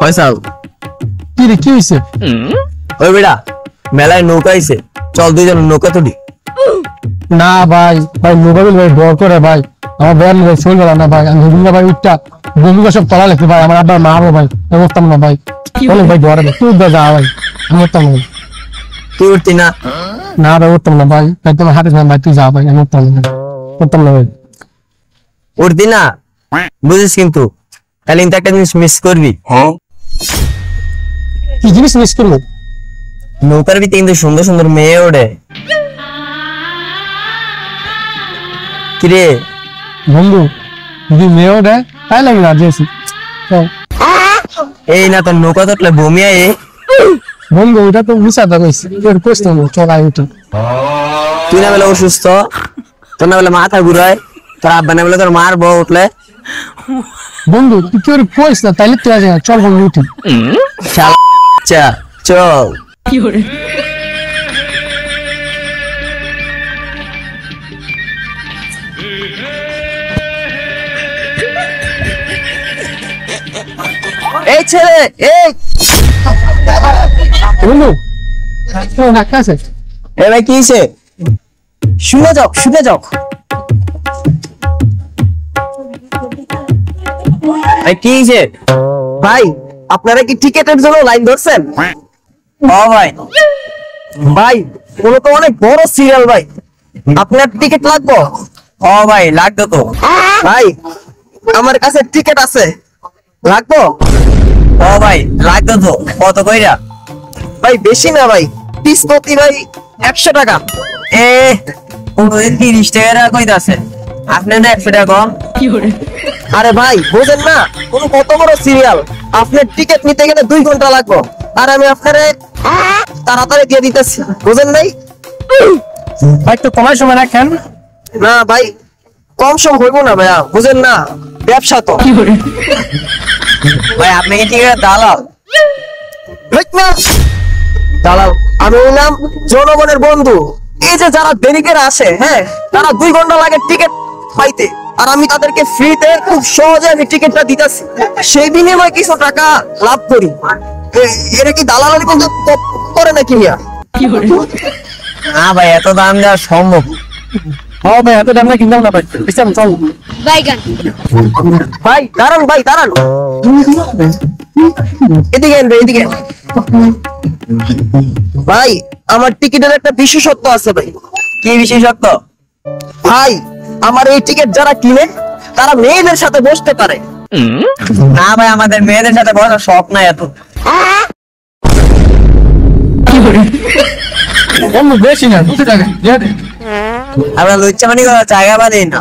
ফয়সাল কি রে কি হইছে? ওই বেটা মেলায় নৌকা আইছে, চল দুইজন নৌকা তুলি। না ভাই ভাই মোবাইল ভাই ডর করে ভাই, আমার বয়ান ভাই শোন গেল না ভাই, আমি হুজুর ভাই উঠটা বন্ধুকে সব তলা লেখে ভাই, আমার আব্বা মারবো ভাই, আমি উঠতাম না ভাই, বলে ভাই ডরে ভাই, তুই যা ভাই, আমি উঠতাম না। তুই উঠতি না? না ভাই উঠতাম না ভাই, ভাই তোমার হাতে ভাই তুই যা ভাই, আমি উঠতাম না, উঠতাম না ভাই। উঠতি না বুঝিস, কিন্তু তাহলে কিন্তু একটা জিনিস মিস করবি। কি জিনিস মিস করবো? নৌকার ভিতরে কিন্তু সুন্দর সুন্দর মেয়ে ওঠে। কিরে বন্ধু যদি মেয়েও দেয় তাই লাগে রাজি আছি। এই না তোর নৌকা তুললে বমি আয়ে। বন্ধু ওটা তো মিশাতে কইছি, এর কষ্ট হলো চলাই উঠে। তুই না বলে অসুস্থ, তোর না বলে মাথা ঘুরায়, তোর আব্বা না বলে তোর মারবো উঠলে। বন্ধু তুই কি ওর কইস না, তাইলে তুই আজ চল বন্ধু উঠি। আচ্ছা চল। এই ছেলে এই বন্ধু ধাক্কা আছে। এ ভাই কি হয়েছে? শুনে যাও শুনে যাও। ভাই কি হয়েছে? ভাই আপনারা কি টিকেটের জন্য লাইন ধরছেন? ও ভাই ভাই ওগুলো তো অনেক বড় সিরিয়াল ভাই, আপনার টিকিট লাগবে? ও ভাই লাগবে তো। ভাই আমার কাছে টিকিট আছে, লাগবে? ও ভাই লাগবে তো। কত কইরা? ভাই বেশি না ভাই, পিস প্রতি ভাই 100 টাকা। 30 টাকা কইতাছে, আপনি না 100 টাকা কম। আরে ভাই বুঝেন না, কোন কত বড় সিরিয়াল, আপনার টিকিট নিতে গেলে 2 ঘন্টা লাগবে, আর আমি আপনারে তাড়াতাড়ি দিয়ে দিতেছি, বুঝেন নাই? ভাই তো কমাই সময় রাখেন। না ভাই কম সম হইব না ভাইয়া, বুঝেন না, ব্যবসা তো। ভাই আপনি কি টিকিটের দালাল? দালাল আমি হইলাম জনগণের বন্ধু। এই যে যারা দেরি করে আসে, হ্যাঁ তারা 2 ঘন্টা লাগে টিকিট পাইতে, আর আমি তাদেরকে ফ্রিতে খুব সহজে আমি টিকিটটা দিতেছি, সেই বিনিময়ে কিছু টাকা লাভ করি। এরা কি দালালি করে নাকি মিয়া? না ভাই এত দাম দেওয়া সম্ভব? হ্যাঁ ভাই এত দাম না কিনলাম না ভাই, বুঝছেন চল। ভাই দাঁড়ান ভাই দাঁড়ান, এদিকে আনবে এদিকে। ভাই আমার টিকিটের একটা বিশেষত্ব আছে ভাই। কি বিশেষত্ব? ভাই আমার এই টিকিট যারা কিনে তারা মেয়েদের সাথে বসতে পারে। না ভাই আমাদের মেয়েদের সাথে বসার শখ নাই এত। বন্ধু বেশি না 2 টাকা আমরা লুচ্চা মানি করা জায়গা বানি না।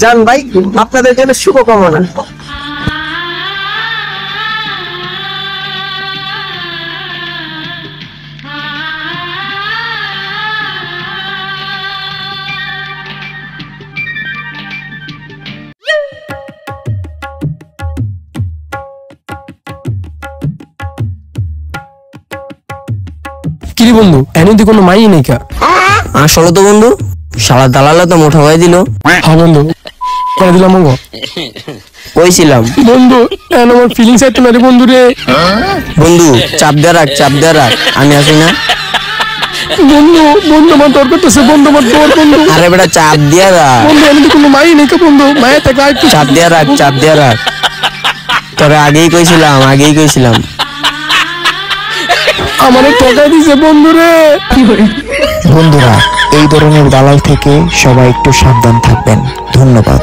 জান ভাই আপনাদের জন্য শুভকামনা। কি রে বন্ধু এনে কোনো মাই নেই কা? আসলে তো বন্ধু শালা দালালা তো মোটা হয়ে দিল। হ্যাঁ বন্ধু করে দিলাম গো। কইছিলাম বন্ধু এন আমার ফিলিংস আইতো না রে বন্ধু রে। বন্ধু চাপ দিয়ে রাখ, চাপ দিয়ে রাখ, আমি আছি না। বন্ধু বন্ধু আমার তোর করতেছে, বন্ধু আমার তোর বন্ধু। আরে বেটা চাপ দিয়ে রাখ বন্ধু এনে কোনো মাই নেই কা বন্ধু, মায়া থেকে একটু চাপ দিয়ে রাখ, চাপ দিয়ে রাখ। তবে আগেই কইছিলাম, আগেই কইছিলাম। আমারে টাকা দিছে বন্ধু রে। বন্ধুরা এই ধরনের দালাল থেকে সবাই একটু সাবধান থাকবেন। ধন্যবাদ।